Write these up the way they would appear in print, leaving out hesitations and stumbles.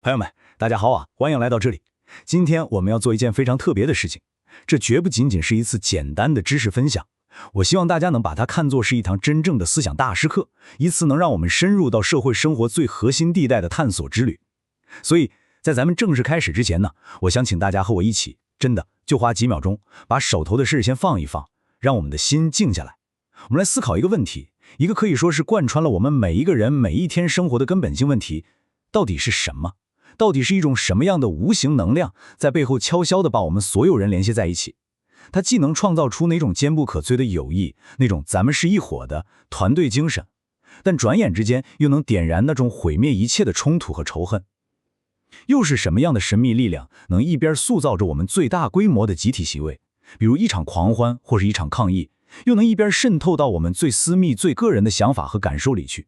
朋友们，大家好啊，欢迎来到这里。今天我们要做一件非常特别的事情，这绝不仅仅是一次简单的知识分享，我希望大家能把它看作是一堂真正的思想大师课，一次能让我们深入到社会生活最核心地带的探索之旅。所以，在咱们正式开始之前呢，我想请大家和我一起，真的就花几秒钟，把手头的事先放一放，让我们的心静下来。我们来思考一个问题，一个可以说是贯穿了我们每一个人每一天生活的根本性问题，到底是什么？到底是一种什么样的无形能量，在背后悄悄地把我们所有人联系在一起？它既能创造出那种坚不可摧的友谊，那种咱们是一伙的团队精神，但转眼之间又能点燃那种毁灭一切的冲突和仇恨。又是什么样的神秘力量，能一边塑造着我们最大规模的集体行为，比如一场狂欢或是一场抗议，又能一边渗透到我们最私密最个人的想法和感受里去？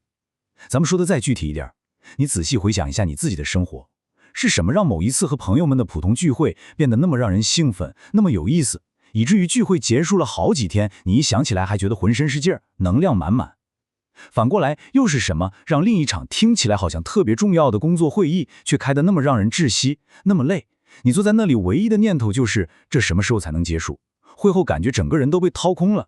咱们说的再具体一点，你仔细回想一下你自己的生活，是什么让某一次和朋友们的普通聚会变得那么让人兴奋，那么有意思，以至于聚会结束了好几天，你一想起来还觉得浑身是劲儿，能量满满？反过来，又是什么让另一场听起来好像特别重要的工作会议，却开得那么让人窒息，那么累？你坐在那里唯一的念头就是这什么时候才能结束？会后感觉整个人都被掏空了。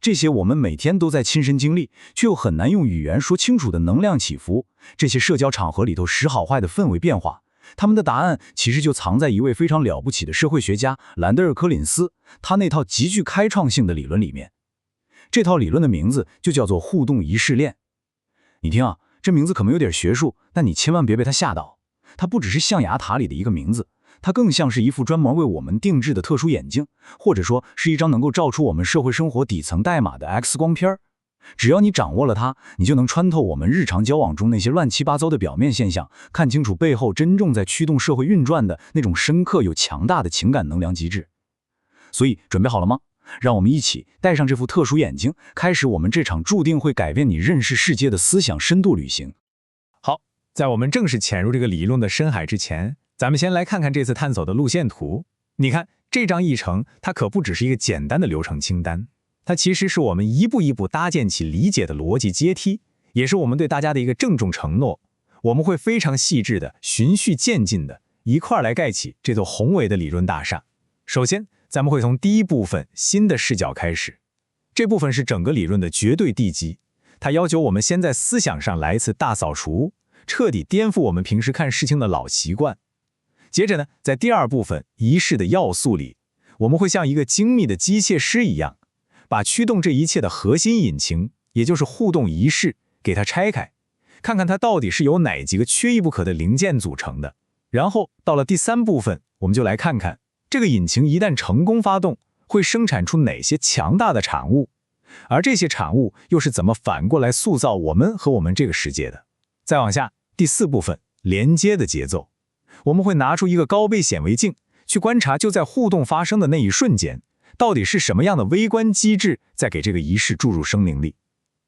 这些我们每天都在亲身经历，却又很难用语言说清楚的能量起伏，这些社交场合里头时好坏的氛围变化，他们的答案其实就藏在一位非常了不起的社会学家兰德尔·柯林斯他那套极具开创性的理论里面。这套理论的名字就叫做互动仪式链。你听啊，这名字可能有点学术，但你千万别被它吓到。它不只是象牙塔里的一个名字，它更像是一副专门为我们定制的特殊眼镜，或者说是一张能够照出我们社会生活底层代码的 X 光片。只要你掌握了它，你就能穿透我们日常交往中那些乱七八糟的表面现象，看清楚背后真正在驱动社会运转的那种深刻又强大的情感能量机制。所以准备好了吗？让我们一起戴上这副特殊眼镜，开始我们这场注定会改变你认识世界的思想深度旅行。好，在我们正式潜入这个理论的深海之前，咱们先来看看这次探索的路线图。你看，这张议程，它可不只是一个简单的流程清单，它其实是我们一步一步搭建起理解的逻辑阶梯，也是我们对大家的一个郑重承诺。我们会非常细致的、循序渐进的一块来盖起这座宏伟的理论大厦。首先，咱们会从第一部分新的视角开始，这部分是整个理论的绝对地基，它要求我们先在思想上来一次大扫除，彻底颠覆我们平时看事情的老习惯。接着呢，在第二部分仪式的要素里，我们会像一个精密的机械师一样，把驱动这一切的核心引擎，也就是互动仪式，给它拆开，看看它到底是由哪几个缺一不可的零件组成的。然后到了第三部分，我们就来看看这个引擎一旦成功发动，会生产出哪些强大的产物，而这些产物又是怎么反过来塑造我们和我们这个世界的。再往下，第四部分连接的节奏，我们会拿出一个高倍显微镜，去观察就在互动发生的那一瞬间，到底是什么样的微观机制在给这个仪式注入生命力。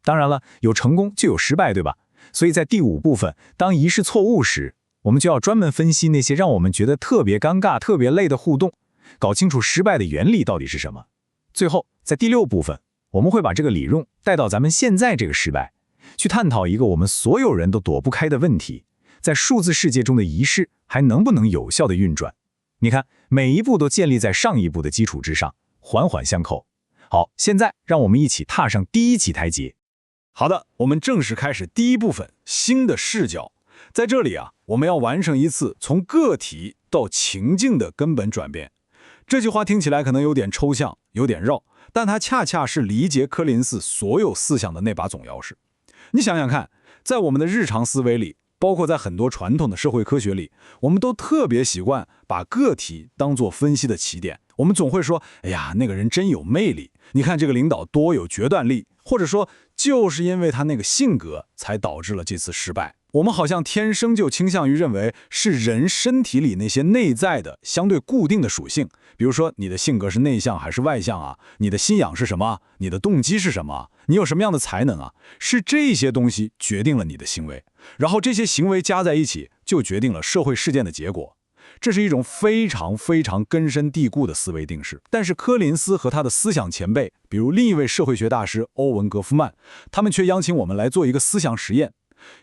当然了，有成功就有失败，对吧？所以在第五部分，当仪式错误时，我们就要专门分析那些让我们觉得特别尴尬、特别累的互动，搞清楚失败的原理到底是什么。最后，在第六部分，我们会把这个理论带到咱们现在这个时代，去探讨一个我们所有人都躲不开的问题，在数字世界中的仪式还能不能有效的运转。你看，每一步都建立在上一步的基础之上，环环相扣。好，现在让我们一起踏上第一级台阶。好的，我们正式开始第一部分新的视角。在这里啊，我们要完成一次从个体到情境的根本转变。这句话听起来可能有点抽象，有点绕，但它恰恰是理解柯林斯所有思想的那把总钥匙。你想想看，在我们的日常思维里，包括在很多传统的社会科学里，我们都特别习惯把个体当作分析的起点。我们总会说，哎呀，那个人真有魅力，你看这个领导多有决断力，或者说就是因为他那个性格才导致了这次失败。我们好像天生就倾向于认为是人身体里那些内在的相对固定的属性，比如说你的性格是内向还是外向啊，你的信仰是什么，你的动机是什么，你有什么样的才能啊，是这些东西决定了你的行为，然后这些行为加在一起就决定了社会事件的结果。这是一种非常非常根深蒂固的思维定式，但是柯林斯和他的思想前辈，比如另一位社会学大师欧文·格夫曼，他们却邀请我们来做一个思想实验，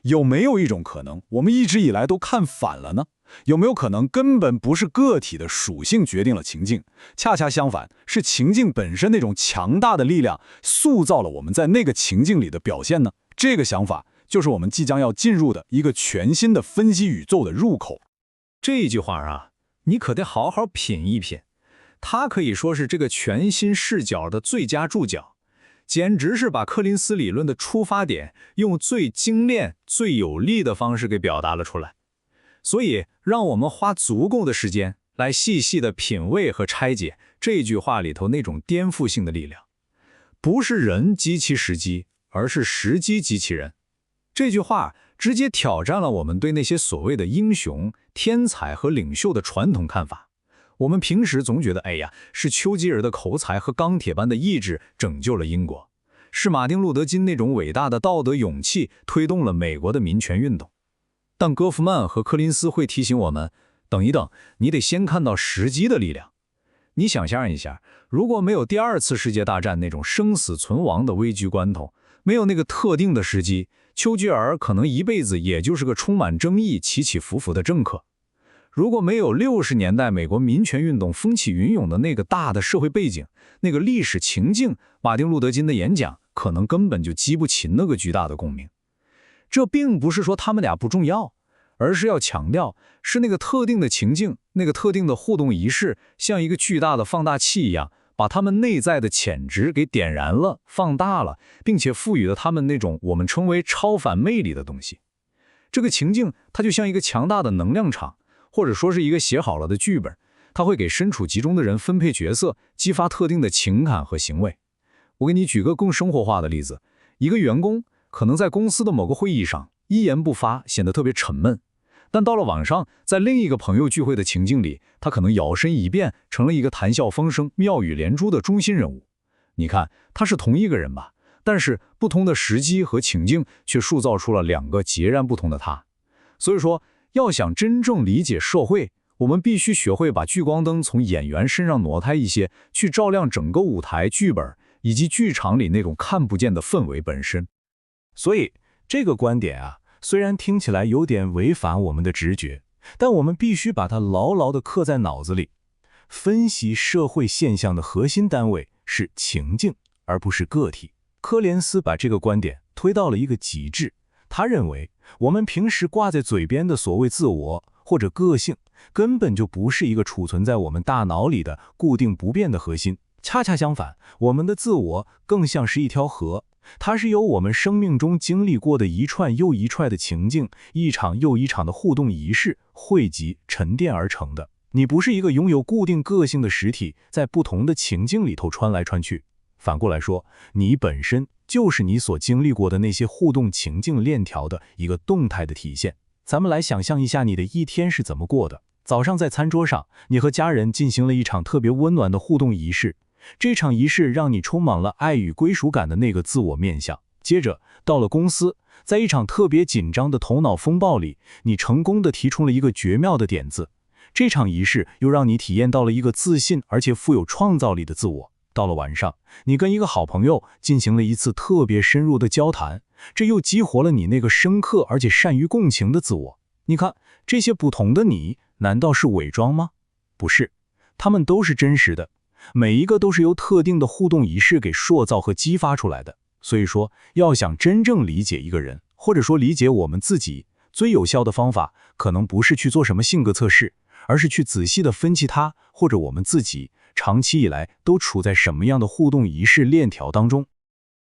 有没有一种可能，我们一直以来都看反了呢？有没有可能根本不是个体的属性决定了情境，恰恰相反，是情境本身那种强大的力量塑造了我们在那个情境里的表现呢？这个想法就是我们即将要进入的一个全新的分析宇宙的入口。这句话啊，你可得好好品一品，它可以说是这个全新视角的最佳注脚，简直是把柯林斯理论的出发点用最精炼、最有力的方式给表达了出来。所以，让我们花足够的时间来细细的品味和拆解这句话里头那种颠覆性的力量。不是人激其时机，而是时机激其人。这句话直接挑战了我们对那些所谓的英雄、天才和领袖的传统看法。我们平时总觉得，哎呀，是丘吉尔的口才和钢铁般的意志拯救了英国，是马丁·路德·金那种伟大的道德勇气推动了美国的民权运动。但戈夫曼和柯林斯会提醒我们，等一等，你得先看到时机的力量。你想象一下，如果没有第二次世界大战那种生死存亡的危局关头，没有那个特定的时机，丘吉尔可能一辈子也就是个充满争议、起起伏伏的政客。如果没有60年代美国民权运动风起云涌的那个大的社会背景，那个历史情境，马丁·路德·金的演讲可能根本就激不起那个巨大的共鸣。这并不是说他们俩不重要，而是要强调，是那个特定的情境，那个特定的互动仪式，像一个巨大的放大器一样，把他们内在的潜质给点燃了、放大了，并且赋予了他们那种我们称为超凡魅力的东西。这个情境，它就像一个强大的能量场，或者说是一个写好了的剧本，它会给身处其中的人分配角色，激发特定的情感和行为。我给你举个更生活化的例子，一个员工可能在公司的某个会议上一言不发，显得特别沉闷，但到了晚上，在另一个朋友聚会的情境里，他可能摇身一变，成了一个谈笑风生、妙语连珠的中心人物。你看，他是同一个人吧，但是不同的时机和情境却塑造出了两个截然不同的他。所以说，要想真正理解社会，我们必须学会把聚光灯从演员身上挪开一些，去照亮整个舞台剧本以及剧场里那种看不见的氛围本身。所以，这个观点啊，虽然听起来有点违反我们的直觉，但我们必须把它牢牢地刻在脑子里。分析社会现象的核心单位是情境，而不是个体。柯连斯把这个观点推到了一个极致。他认为，我们平时挂在嘴边的所谓自我或者个性，根本就不是一个储存在我们大脑里的固定不变的核心。恰恰相反，我们的自我更像是一条河，它是由我们生命中经历过的一串又一串的情境，一场又一场的互动仪式汇集沉淀而成的。你不是一个拥有固定个性的实体，在不同的情境里头穿来穿去。反过来说，你本身就是你所经历过的那些互动情境链条的一个动态的体现。咱们来想象一下你的一天是怎么过的。早上在餐桌上，你和家人进行了一场特别温暖的互动仪式，这场仪式让你充满了爱与归属感的那个自我面向。接着到了公司，在一场特别紧张的头脑风暴里，你成功地提出了一个绝妙的点子，这场仪式又让你体验到了一个自信而且富有创造力的自我。到了晚上，你跟一个好朋友进行了一次特别深入的交谈，这又激活了你那个深刻而且善于共情的自我。你看，这些不同的你，难道是伪装吗？不是，他们都是真实的，每一个都是由特定的互动仪式给塑造和激发出来的。所以说，要想真正理解一个人，或者说理解我们自己，最有效的方法，可能不是去做什么性格测试，而是去仔细的分析他，或者我们自己长期以来都处在什么样的互动仪式链条当中。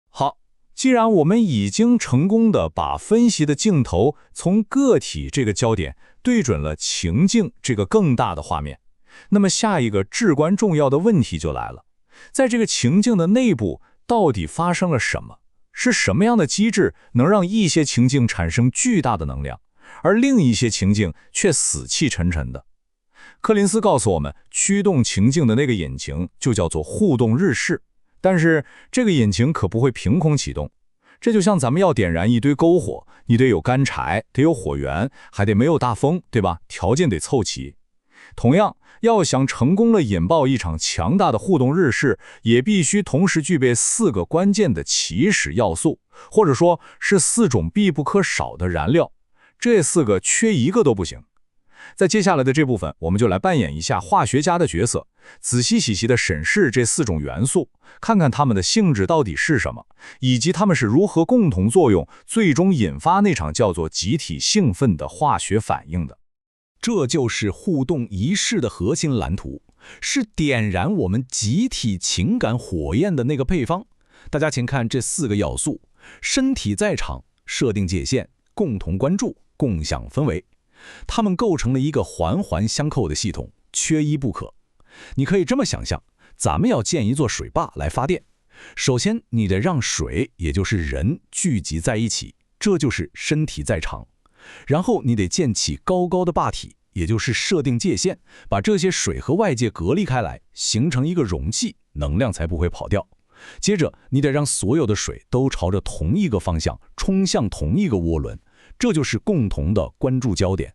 好，既然我们已经成功的把分析的镜头从个体这个焦点对准了情境这个更大的画面，那么下一个至关重要的问题就来了，在这个情境的内部到底发生了什么？是什么样的机制能让一些情境产生巨大的能量，而另一些情境却死气沉沉的？柯林斯告诉我们，驱动情境的那个引擎就叫做互动日式，但是这个引擎可不会凭空启动。这就像咱们要点燃一堆篝火，你得有干柴，得有火源，还得没有大风，对吧？条件得凑齐。同样，要想成功地引爆一场强大的互动日式，也必须同时具备4个关键的起始要素，或者说是4种必不可少的燃料。这4个缺一个都不行。在接下来的这部分，我们就来扮演一下化学家的角色，仔细细细地审视这4种元素，看看它们的性质到底是什么，以及它们是如何共同作用，最终引发那场叫做集体兴奋的化学反应的。这就是互动仪式的核心蓝图，是点燃我们集体情感火焰的那个配方。大家请看这4个要素：身体在场、设定界限、共同关注、共享氛围。它们构成了一个环环相扣的系统，缺一不可。你可以这么想象，咱们要建一座水坝来发电，首先你得让水，也就是人聚集在一起，这就是身体在场。然后你得建起高高的坝体，也就是设定界限，把这些水和外界隔离开来，形成一个容器，能量才不会跑掉。接着你得让所有的水都朝着同一个方向冲向同一个涡轮，这就是共同的关注焦点。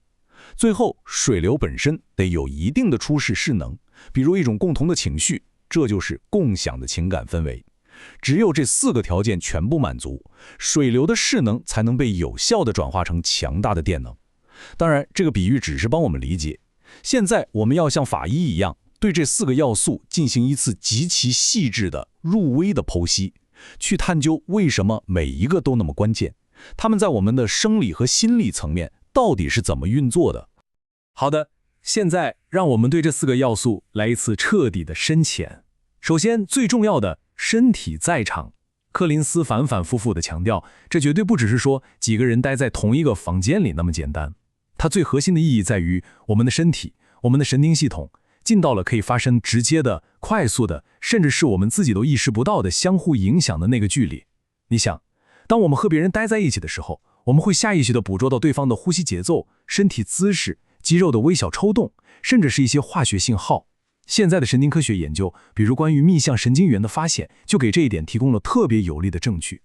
最后，水流本身得有一定的出世势能，比如一种共同的情绪，这就是共享的情感氛围。只有这4个条件全部满足，水流的势能才能被有效地转化成强大的电能。当然，这个比喻只是帮我们理解。现在我们要像法医一样，对这4个要素进行一次极其细致的入微的剖析，去探究为什么每一个都那么关键，它们在我们的生理和心理层面到底是怎么运作的。好的，现在让我们对这4个要素来一次彻底的深潜。首先，最重要的身体在场。柯林斯反反复复地强调，这绝对不只是说几个人待在同一个房间里那么简单。它最核心的意义在于，我们的身体，我们的神经系统，近到了可以发生直接的、快速的，甚至是我们自己都意识不到的相互影响的那个距离。你想，当我们和别人待在一起的时候，我们会下意识地捕捉到对方的呼吸节奏、身体姿势、肌肉的微小抽动，甚至是一些化学信号。现在的神经科学研究，比如关于逆向神经元的发现，就给这一点提供了特别有力的证据。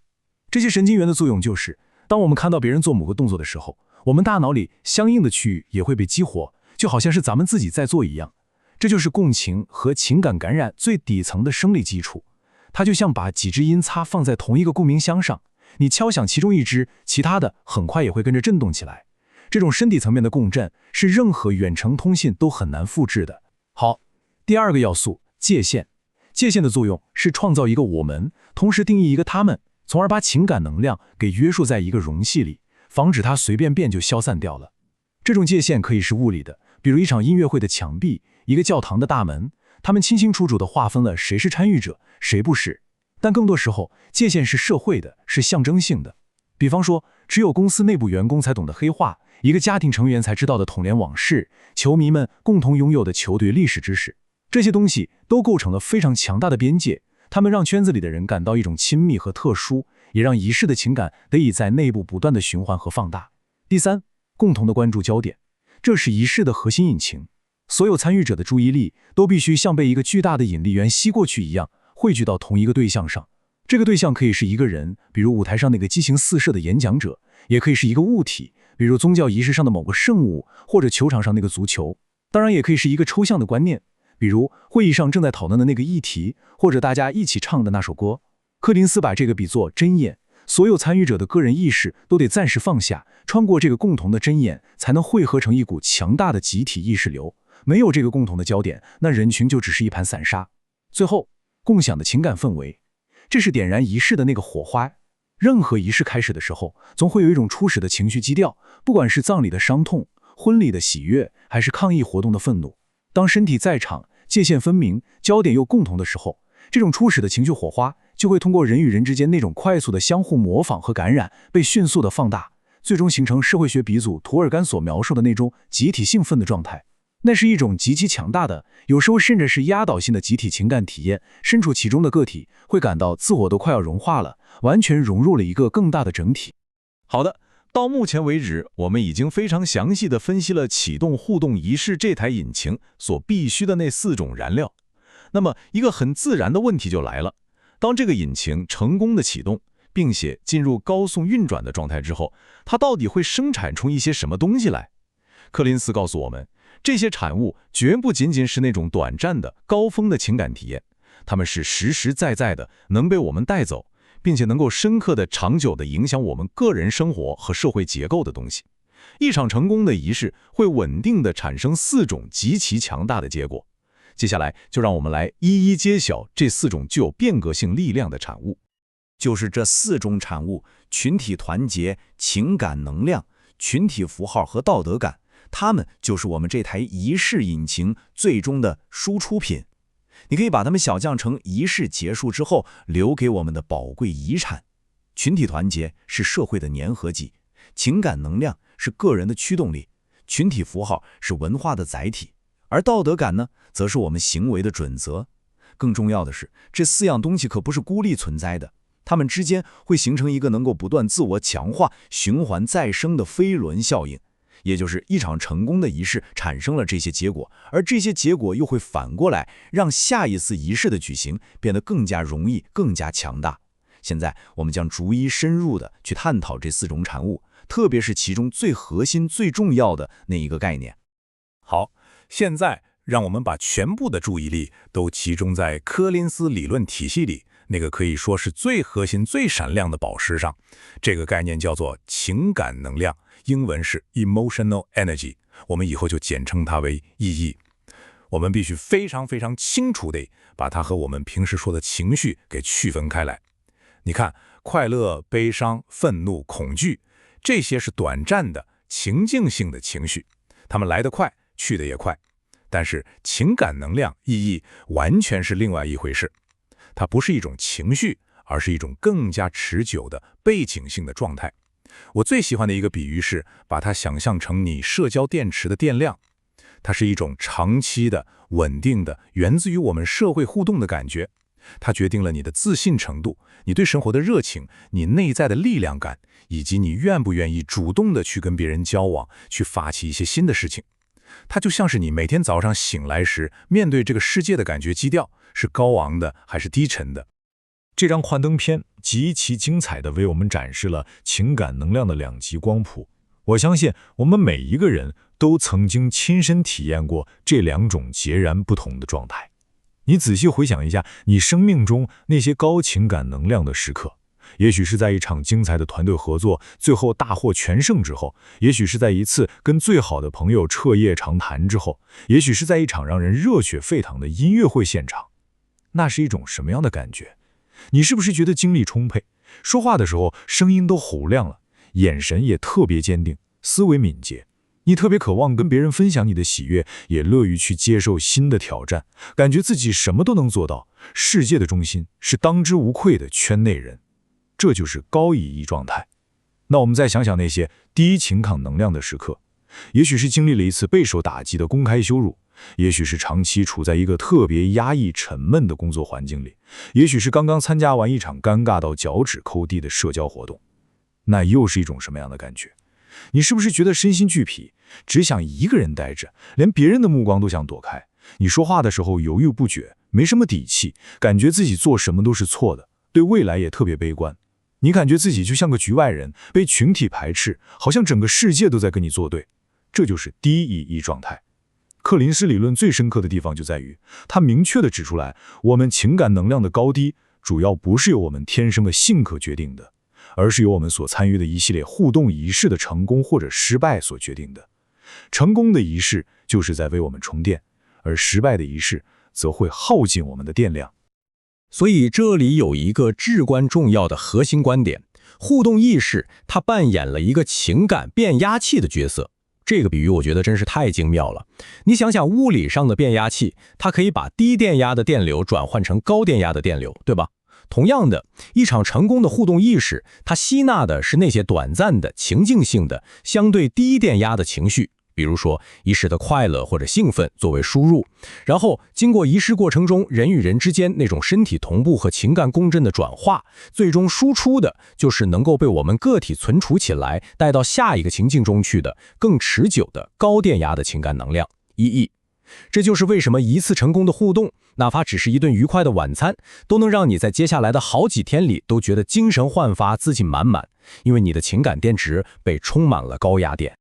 这些神经元的作用就是，当我们看到别人做某个动作的时候，我们大脑里相应的区域也会被激活，就好像是咱们自己在做一样。这就是共情和情感感染最底层的生理基础。它就像把几只音叉放在同一个共鸣箱上，你敲响其中一只，其他的很快也会跟着震动起来。这种身体层面的共振是任何远程通信都很难复制的。好，第2个要素，界限。界限的作用是创造一个我们，同时定义一个他们，从而把情感能量给约束在一个容器里，防止它随便变就消散掉了。这种界限可以是物理的，比如一场音乐会的墙壁，一个教堂的大门，它们清清楚楚地划分了谁是参与者，谁不是。但更多时候，界限是社会的，是象征性的。比方说，只有公司内部员工才懂得黑话，一个家庭成员才知道的统联往事，球迷们共同拥有的球队历史知识，这些东西都构成了非常强大的边界，它们让圈子里的人感到一种亲密和特殊，也让仪式的情感得以在内部不断的循环和放大。第3，共同的关注焦点，这是仪式的核心引擎。所有参与者的注意力都必须像被一个巨大的引力源吸过去一样，汇聚到同一个对象上。这个对象可以是一个人，比如舞台上那个激情四射的演讲者，也可以是一个物体，比如宗教仪式上的某个圣物，或者球场上那个足球。当然也可以是一个抽象的观念，比如会议上正在讨论的那个议题，或者大家一起唱的那首歌。柯林斯把这个比作针眼，所有参与者的个人意识都得暂时放下，穿过这个共同的针眼，才能汇合成一股强大的集体意识流。没有这个共同的焦点，那人群就只是一盘散沙。最后，共享的情感氛围，这是点燃仪式的那个火花。任何仪式开始的时候，总会有一种初始的情绪基调，不管是葬礼的伤痛、婚礼的喜悦，还是抗议活动的愤怒。当身体在场，界限分明，焦点又共同的时候，这种初始的情绪火花就会通过人与人之间那种快速的相互模仿和感染，被迅速的放大，最终形成社会学鼻祖涂尔干所描述的那种集体兴奋的状态。那是一种极其强大的，有时候甚至是压倒性的集体情感体验，身处其中的个体会感到自我都快要融化了，完全融入了一个更大的整体。好的，到目前为止，我们已经非常详细地分析了启动互动仪式这台引擎所必须的那4种燃料。那么一个很自然的问题就来了，当这个引擎成功的启动，并且进入高速运转的状态之后，它到底会生产出一些什么东西来？柯林斯告诉我们，这些产物绝不仅仅是那种短暂的、高峰的情感体验，它们是实实在在的，能被我们带走，并且能够深刻的、长久的影响我们个人生活和社会结构的东西。一场成功的仪式会稳定地产生4种极其强大的结果。接下来就让我们来一一揭晓这4种具有变革性力量的产物。就是这4种产物：群体团结、情感能量、群体符号和道德感。它们就是我们这台仪式引擎最终的输出品。你可以把它们小降成仪式结束之后留给我们的宝贵遗产。群体团结是社会的粘合剂，情感能量是个人的驱动力，群体符号是文化的载体，而道德感呢，则是我们行为的准则。更重要的是，这4样东西可不是孤立存在的，它们之间会形成一个能够不断自我强化、循环再生的飞轮效应。也就是一场成功的仪式产生了这些结果，而这些结果又会反过来让下一次仪式的举行变得更加容易、更加强大。现在我们将逐一深入的去探讨这4种产物，特别是其中最核心、最重要的那一个概念。好，现在让我们把全部的注意力都集中在柯林斯理论体系里那个可以说是最核心、最闪亮的宝石上。这个概念叫做情感能量，英文是 emotional energy， 我们以后就简称它为EE。我们必须非常非常清楚地把它和我们平时说的情绪给区分开来。你看，快乐、悲伤、愤怒、恐惧，这些是短暂的、情境性的情绪，它们来得快，去得也快。但是情感能量EE完全是另外一回事，它不是一种情绪，而是一种更加持久的背景性的状态。我最喜欢的一个比喻是把它想象成你社交电池的电量，它是一种长期的、稳定的，源自于我们社会互动的感觉。它决定了你的自信程度，你对生活的热情，你内在的力量感，以及你愿不愿意主动的去跟别人交往，去发起一些新的事情。它就像是你每天早上醒来时面对这个世界的感觉基调，是高昂的还是低沉的。这张幻灯片极其精彩地为我们展示了情感能量的2级光谱。我相信我们每一个人都曾经亲身体验过这2种截然不同的状态。你仔细回想一下你生命中那些高情感能量的时刻，也许是在一场精彩的团队合作，最后大获全胜之后，也许是在一次跟最好的朋友彻夜长谈之后，也许是在一场让人热血沸腾的音乐会现场。那是一种什么样的感觉？你是不是觉得精力充沛，说话的时候声音都吼亮了，眼神也特别坚定，思维敏捷？你特别渴望跟别人分享你的喜悦，也乐于去接受新的挑战，感觉自己什么都能做到，世界的中心，是当之无愧的圈内人。这就是高EE状态。那我们再想想那些低情感能量的时刻，也许是经历了一次备受打击的公开羞辱，也许是长期处在一个特别压抑沉闷的工作环境里，也许是刚刚参加完一场尴尬到脚趾抠地的社交活动。那又是一种什么样的感觉？你是不是觉得身心俱疲，只想一个人待着，连别人的目光都想躲开？你说话的时候犹豫不决，没什么底气，感觉自己做什么都是错的，对未来也特别悲观。你感觉自己就像个局外人，被群体排斥，好像整个世界都在跟你作对。这就是低EE状态。柯林斯理论最深刻的地方就在于，它明确地指出来，我们情感能量的高低，主要不是由我们天生的性格决定的，而是由我们所参与的一系列互动仪式的成功或者失败所决定的。成功的仪式就是在为我们充电，而失败的仪式则会耗尽我们的电量。所以这里有一个至关重要的核心观点，互动意识它扮演了一个情感变压器的角色。这个比喻我觉得真是太精妙了。你想想物理上的变压器，它可以把低电压的电流转换成高电压的电流，对吧？同样的，一场成功的互动意识，它吸纳的是那些短暂的、情境性的、相对低电压的情绪，比如说一时的快乐或者兴奋作为输入，然后经过仪式过程中人与人之间那种身体同步和情感共振的转化，最终输出的就是能够被我们个体存储起来，带到下一个情境中去的更持久的高电压的情感能量EE。这就是为什么一次成功的互动，哪怕只是一顿愉快的晚餐，都能让你在接下来的好几天里都觉得精神焕发、自信满满，因为你的情感电池被充满了高压电。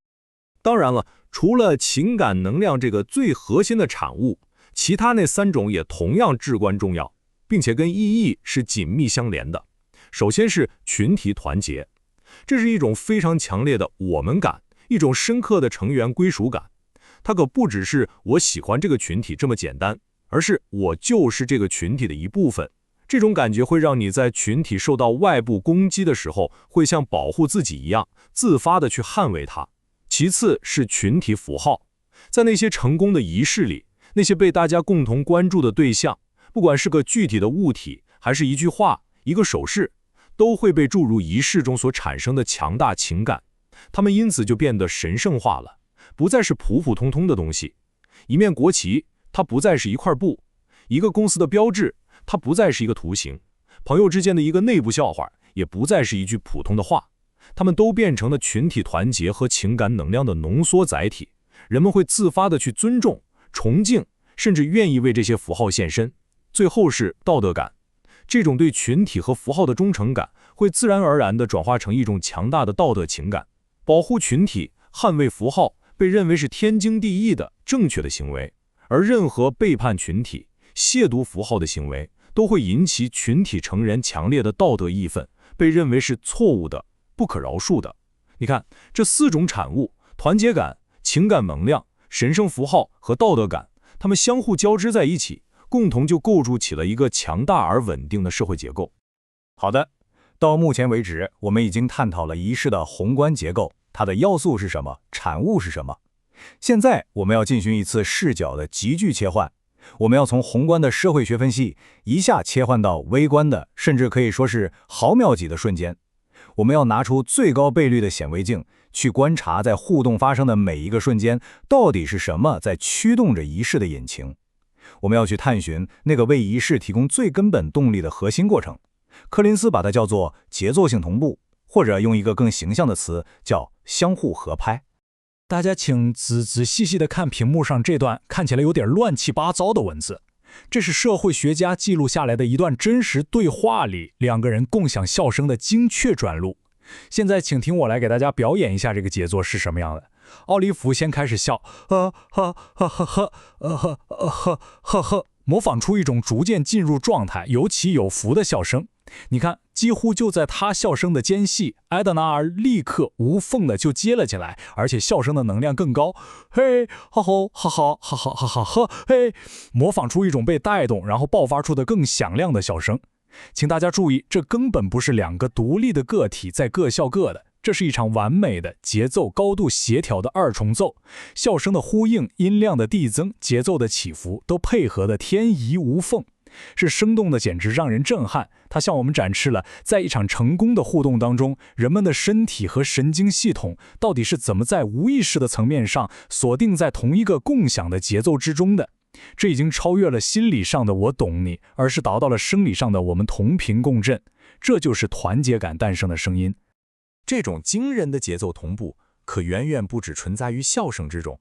当然了，除了情感能量这个最核心的产物，其他那3种也同样至关重要，并且跟意义是紧密相连的。首先是群体团结，这是一种非常强烈的我们感，一种深刻的成员归属感。它可不只是我喜欢这个群体这么简单，而是我就是这个群体的一部分。这种感觉会让你在群体受到外部攻击的时候，会像保护自己一样，自发的去捍卫它。其次是群体符号，在那些成功的仪式里，那些被大家共同关注的对象，不管是个具体的物体，还是一句话、一个手势，都会被注入仪式中所产生的强大情感。它们因此就变得神圣化了，不再是普普通通的东西。一面国旗，它不再是一块布；一个公司的标志，它不再是一个图形；朋友之间的一个内部笑话，也不再是一句普通的话。它们都变成了群体团结和情感能量的浓缩载体。人们会自发地去尊重、崇敬，甚至愿意为这些符号献身。最后是道德感，这种对群体和符号的忠诚感，会自然而然地转化成一种强大的道德情感。保护群体、捍卫符号，被认为是天经地义的正确的行为，而任何背叛群体、亵渎符号的行为，都会引起群体成员强烈的道德义愤，被认为是错误的、不可饶恕的。你看，这4种产物，团结感、情感能量、神圣符号和道德感，它们相互交织在一起，共同就构筑起了一个强大而稳定的社会结构。好的，到目前为止，我们已经探讨了仪式的宏观结构，它的要素是什么，产物是什么。现在我们要进行一次视角的急剧切换，我们要从宏观的社会学分析一下切换到微观的，甚至可以说是毫秒级的瞬间。我们要拿出最高倍率的显微镜，去观察在互动发生的每一个瞬间，到底是什么在驱动着仪式的引擎。我们要去探寻那个为仪式提供最根本动力的核心过程。柯林斯把它叫做节奏性同步，或者用一个更形象的词叫相互合拍。大家请仔细地看屏幕上这段看起来有点乱七八糟的文字，这是社会学家记录下来的一段真实对话里2个人共享笑声的精确转录。现在请听我来给大家表演一下这个节奏是什么样的。奥利弗先开始笑，模仿出一种逐渐进入状态、有起有伏的笑声。你看，几乎就在他笑声的间隙，埃德纳尔立刻无缝的就接了起来，而且笑声的能量更高。嘿，哈吼，哈哈，哈哈哈哈哈，嘿，模仿出一种被带动，然后爆发出的更响亮的笑声。请大家注意，这根本不是2个独立的个体在各笑各的，这是一场完美的节奏高度协调的2重奏，笑声的呼应、音量的递增、节奏的起伏都配合的天衣无缝，是生动的，简直让人震撼。它向我们展示了在一场成功的互动当中，人们的身体和神经系统到底是怎么在无意识的层面上锁定在同一个共享的节奏之中的。这已经超越了心理上的我懂你，而是达到了生理上的我们同频共振。这就是团结感诞生的声音。这种惊人的节奏同步，可远远不只存在于笑声之中。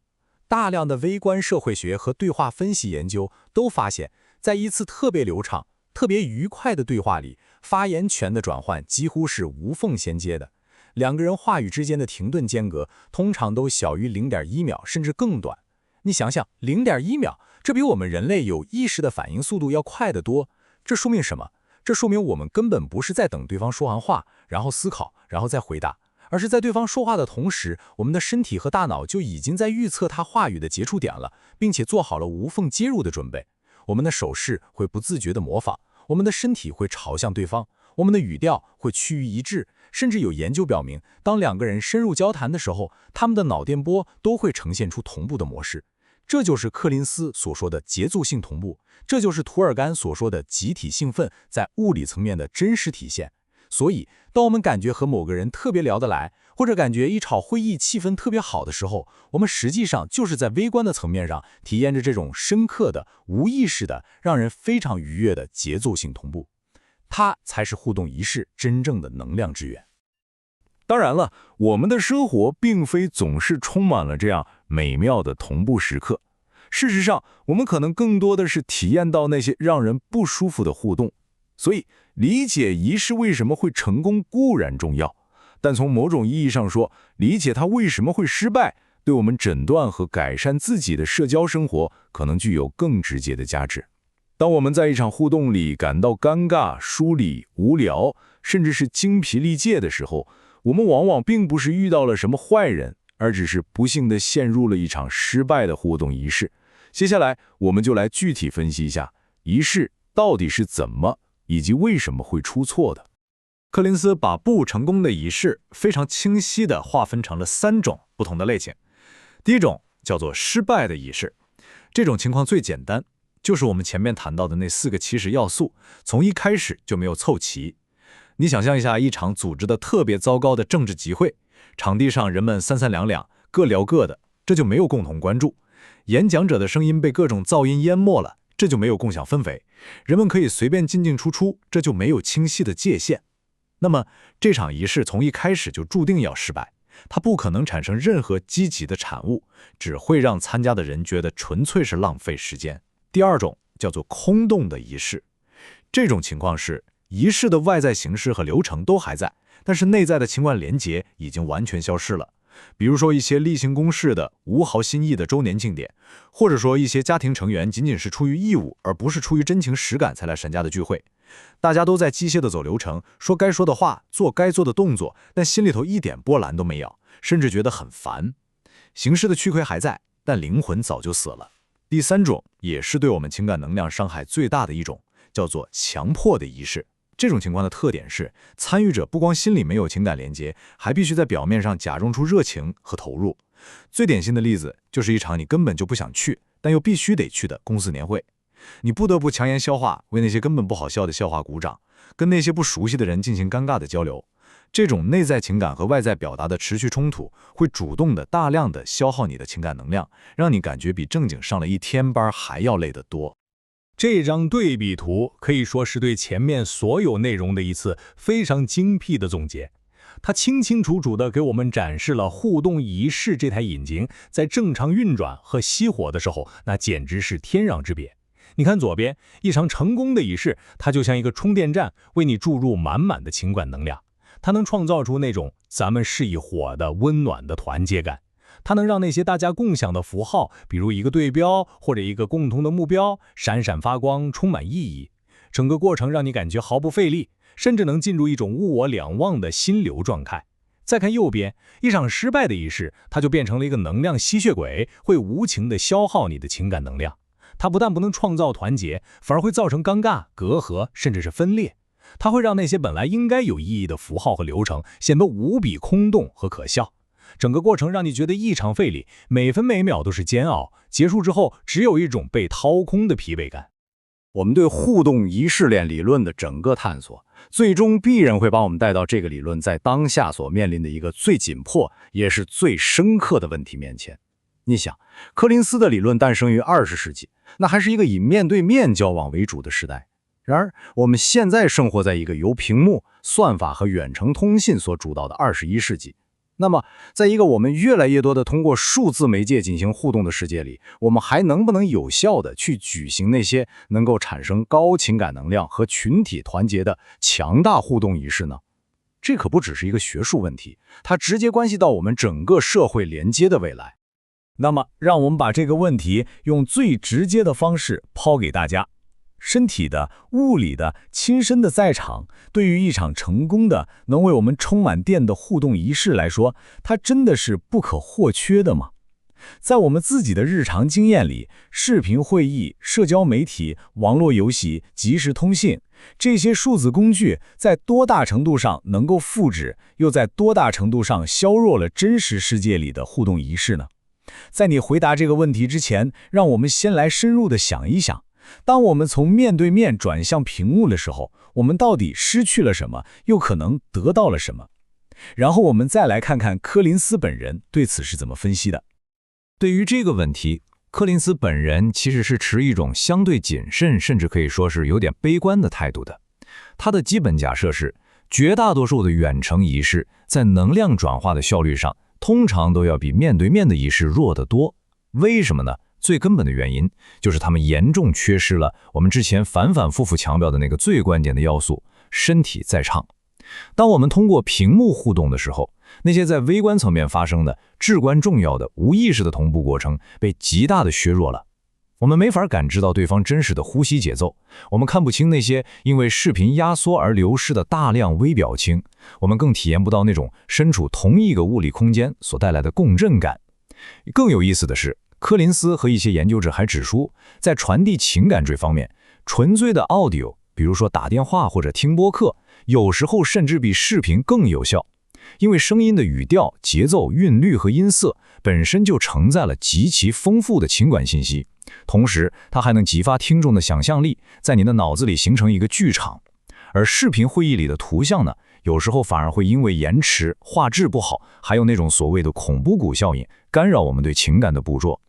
大量的微观社会学和对话分析研究都发现，在一次特别流畅、特别愉快的对话里，发言权的转换几乎是无缝衔接的。2个人话语之间的停顿间隔通常都小于 0.1 秒，甚至更短。你想想 0.1 秒，这比我们人类有意识的反应速度要快得多。这说明什么？这说明我们根本不是在等对方说完话，然后思考，然后再回答，而是在对方说话的同时，我们的身体和大脑就已经在预测他话语的接触点了，并且做好了无缝接入的准备。我们的手势会不自觉地模仿，我们的身体会朝向对方，我们的语调会趋于一致，甚至有研究表明，当2个人深入交谈的时候，他们的脑电波都会呈现出同步的模式。这就是柯林斯所说的节奏性同步，这就是涂尔干所说的集体兴奋在物理层面的真实体现。所以，当我们感觉和某个人特别聊得来，或者感觉一场会议气氛特别好的时候，我们实际上就是在微观的层面上体验着这种深刻的、无意识的、让人非常愉悦的节奏性同步。它才是互动仪式真正的能量之源。当然了，我们的生活并非总是充满了这样美妙的同步时刻。事实上，我们可能更多的是体验到那些让人不舒服的互动。所以，理解仪式为什么会成功固然重要，但从某种意义上说，理解它为什么会失败，对我们诊断和改善自己的社交生活可能具有更直接的价值。当我们在一场互动里感到尴尬、疏离、无聊，甚至是精疲力竭的时候，我们往往并不是遇到了什么坏人，而只是不幸地陷入了一场失败的互动仪式。接下来，我们就来具体分析一下仪式到底是怎么以及为什么会出错的。柯林斯把不成功的仪式非常清晰地划分成了3种不同的类型。第一种叫做失败的仪式，这种情况最简单，就是我们前面谈到的那4个起始要素，从一开始就没有凑齐。你想象一下，一场组织的特别糟糕的政治集会，场地上人们三三两两，各聊各的，这就没有共同关注。演讲者的声音被各种噪音淹没了，这就没有共享氛围。人们可以随便进进出出，这就没有清晰的界限。那么这场仪式从一开始就注定要失败，它不可能产生任何积极的产物，只会让参加的人觉得纯粹是浪费时间。第二种叫做空洞的仪式，这种情况是仪式的外在形式和流程都还在，但是内在的情感连结已经完全消失了。比如说一些例行公事的无毫新意的周年庆典，或者说一些家庭成员仅仅是出于义务而不是出于真情实感才来参加的聚会，大家都在机械地走流程，说该说的话，做该做的动作，但心里头一点波澜都没有，甚至觉得很烦。形式的躯壳还在，但灵魂早就死了。第3种也是对我们情感能量伤害最大的一种，叫做强迫的仪式。这种情况的特点是，参与者不光心里没有情感连接，还必须在表面上假装出热情和投入。最典型的例子就是一场你根本就不想去，但又必须得去的公司年会。你不得不强颜消化，为那些根本不好笑的笑话鼓掌，跟那些不熟悉的人进行尴尬的交流。这种内在情感和外在表达的持续冲突，会主动的大量的消耗你的情感能量，让你感觉比正经上了1天班还要累得多。这张对比图可以说是对前面所有内容的一次非常精辟的总结。它清清楚楚地给我们展示了互动仪式这台引擎在正常运转和熄火的时候，那简直是天壤之别。你看左边，一场成功的仪式，它就像一个充电站，为你注入满满的情感能量。它能创造出那种咱们是一伙的温暖的团结感。它能让那些大家共享的符号，比如一个对标或者一个共同的目标，闪闪发光，充满意义。整个过程让你感觉毫不费力，甚至能进入一种物我两忘的心流状态。再看右边，一场失败的仪式，它就变成了一个能量吸血鬼，会无情地消耗你的情感能量。它不但不能创造团结，反而会造成尴尬、隔阂，甚至是分裂。它会让那些本来应该有意义的符号和流程显得无比空洞和可笑。整个过程让你觉得异常费力，每分每秒都是煎熬，结束之后只有一种被掏空的疲惫感。我们对互动仪式链理论的整个探索，最终必然会把我们带到这个理论在当下所面临的一个最紧迫也是最深刻的问题面前。你想，柯林斯的理论诞生于20世纪，那还是一个以面对面交往为主的时代。然而，我们现在生活在一个由屏幕、算法和远程通信所主导的21世纪。那么，在一个我们越来越多的通过数字媒介进行互动的世界里，我们还能不能有效地去举行那些能够产生高情感能量和群体团结的强大互动仪式呢？这可不只是一个学术问题，它直接关系到我们整个社会连接的未来。那么，让我们把这个问题用最直接的方式抛给大家。身体的、物理的、亲身的在场，对于一场成功的、能为我们充满电的互动仪式来说，它真的是不可或缺的吗？在我们自己的日常经验里，视频会议、社交媒体、网络游戏、即时通信，这些数字工具在多大程度上能够复制，又在多大程度上削弱了真实世界里的互动仪式呢？在你回答这个问题之前，让我们先来深入地想一想，当我们从面对面转向屏幕的时候，我们到底失去了什么，又可能得到了什么？然后我们再来看看柯林斯本人对此是怎么分析的。对于这个问题，柯林斯本人其实是持一种相对谨慎，甚至可以说是有点悲观的态度的。他的基本假设是，绝大多数的远程仪式在能量转化的效率上，通常都要比面对面的仪式弱得多。为什么呢？最根本的原因就是他们严重缺失了我们之前反反复复强调的那个最关键的要素——身体在场。当我们通过屏幕互动的时候，那些在微观层面发生的至关重要的无意识的同步过程被极大的削弱了。我们没法感知到对方真实的呼吸节奏，我们看不清那些因为视频压缩而流失的大量微表情，我们更体验不到那种身处同一个物理空间所带来的共振感。更有意思的是，柯林斯和一些研究者还指出，在传递情感这方面，纯粹的 audio， 比如说打电话或者听播客，有时候甚至比视频更有效。因为声音的语调、节奏、韵律和音色本身就承载了极其丰富的情感信息，同时它还能激发听众的想象力，在你的脑子里形成一个剧场。而视频会议里的图像呢，有时候反而会因为延迟、画质不好，还有那种所谓的恐怖谷效应，干扰我们对情感的捕捉。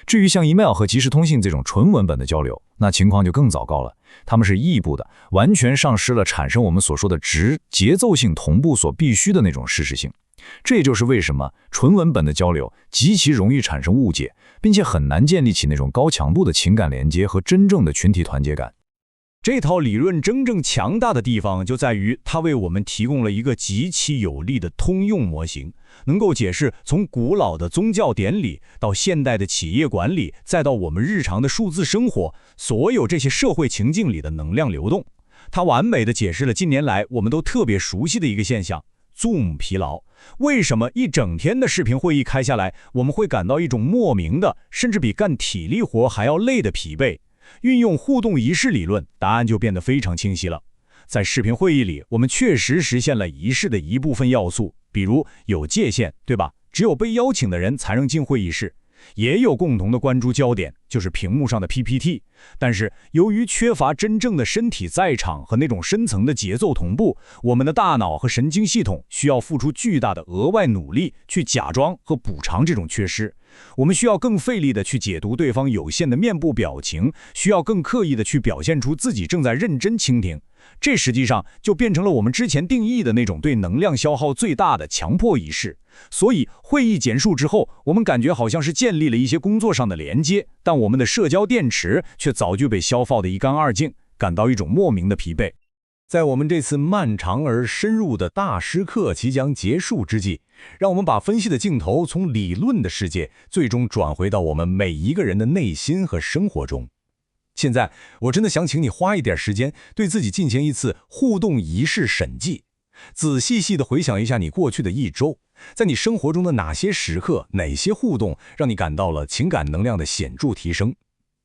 至于像 email 和即时通信这种纯文本的交流，那情况就更糟糕了。它们是异步的，完全丧失了产生我们所说的节奏性同步所必须的那种事实性。这也就是为什么纯文本的交流极其容易产生误解，并且很难建立起那种高强度的情感连接和真正的群体团结感。这套理论真正强大的地方就在于，它为我们提供了一个极其有力的通用模型，能够解释从古老的宗教典礼到现代的企业管理，再到我们日常的数字生活，所有这些社会情境里的能量流动。它完美地解释了近年来我们都特别熟悉的一个现象，Zoom 疲劳。为什么一整天的视频会议开下来，我们会感到一种莫名的，甚至比干体力活还要累的疲惫？运用互动仪式理论，答案就变得非常清晰了。在视频会议里，我们确实实现了仪式的一部分要素，比如有界限，对吧？只有被邀请的人才能进会议室。也有共同的关注焦点，就是屏幕上的 PPT。但是由于缺乏真正的身体在场和那种深层的节奏同步，我们的大脑和神经系统需要付出巨大的额外努力去假装和补偿这种缺失。我们需要更费力地去解读对方有限的面部表情，需要更刻意地去表现出自己正在认真倾听。这实际上就变成了我们之前定义的那种对能量消耗最大的强迫仪式。所以会议结束之后，我们感觉好像是建立了一些工作上的连接，但我们的社交电池却早就被消耗得一干二净，感到一种莫名的疲惫。在我们这次漫长而深入的大师课即将结束之际，让我们把分析的镜头从理论的世界最终转回到我们每一个人的内心和生活中。现在我真的想请你花一点时间，对自己进行一次互动仪式审计，仔细地回想一下你过去的一周，在你生活中的哪些时刻，哪些互动让你感到了情感能量的显著提升？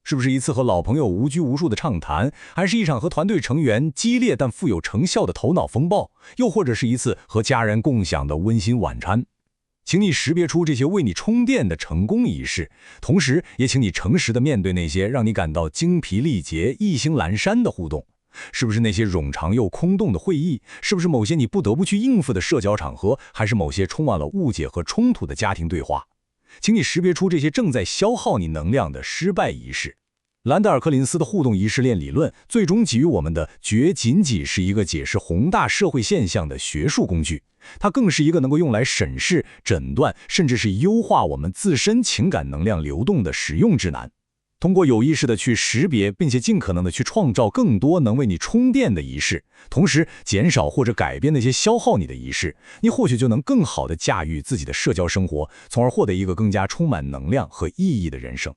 是不是一次和老朋友无拘无束的畅谈，还是一场和团队成员激烈但富有成效的头脑风暴，又或者是一次和家人共享的温馨晚餐？请你识别出这些为你充电的成功仪式，同时也请你诚实地面对那些让你感到精疲力竭、意兴阑珊的互动。是不是那些冗长又空洞的会议？是不是某些你不得不去应付的社交场合？还是某些充满了误解和冲突的家庭对话？请你识别出这些正在消耗你能量的失败仪式。兰德尔·柯林斯的互动仪式链理论最终给予我们的绝仅仅是一个解释宏大社会现象的学术工具，它更是一个能够用来审视、诊断，甚至是优化我们自身情感能量流动的实用指南。通过有意识的去识别，并且尽可能的去创造更多能为你充电的仪式，同时减少或者改变那些消耗你的仪式，你或许就能更好的驾驭自己的社交生活，从而获得一个更加充满能量和意义的人生。